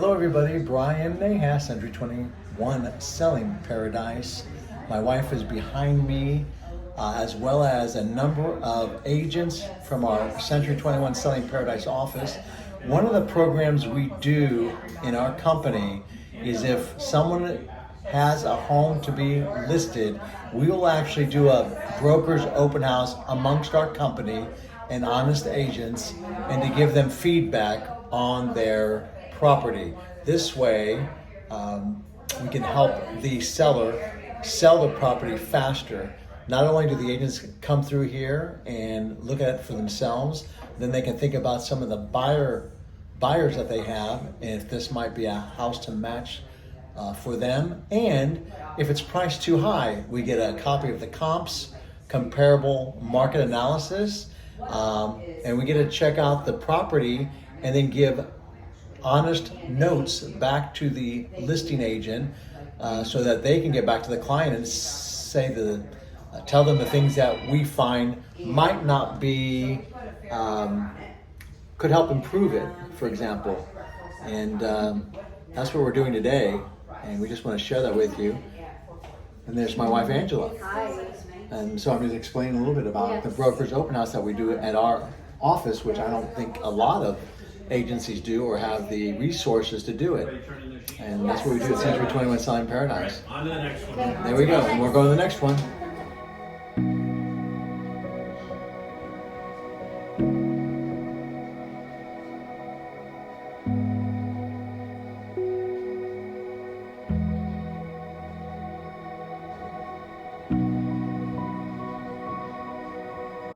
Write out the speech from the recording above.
Hello everybody, Brian Nahas, Century 21 Selling Paradise. My wife is behind me, as well as a number of agents from our Century 21 Selling Paradise office. One of the programs we do in our company is if someone has a home to be listed, we will actually do a broker's open house amongst our company and honest agents, and to give them feedback on their property. This way, we can help the seller sell the property faster. Not only do the agents come through here and look at it for themselves, then they can think about some of the buyers that they have, and if this might be a house to match for them. And if it's priced too high, we get a copy of the comps, comparable market analysis, and we get to check out the property and then give honest notes back to the listing agent, so that they can get back to the client and tell them the things that we find might not be, could help improve it, for example. And that's what we're doing today, and we just want to share that with you. And there's my wife Angela. Hi. And so I'm just explaining a little bit about the broker's open house that we do at our office, which I don't think a lot of agencies do or have the resources to do it. And that's what we do at Century 21 Selling Paradise. On to the next one. There we go. And we're going to the next one.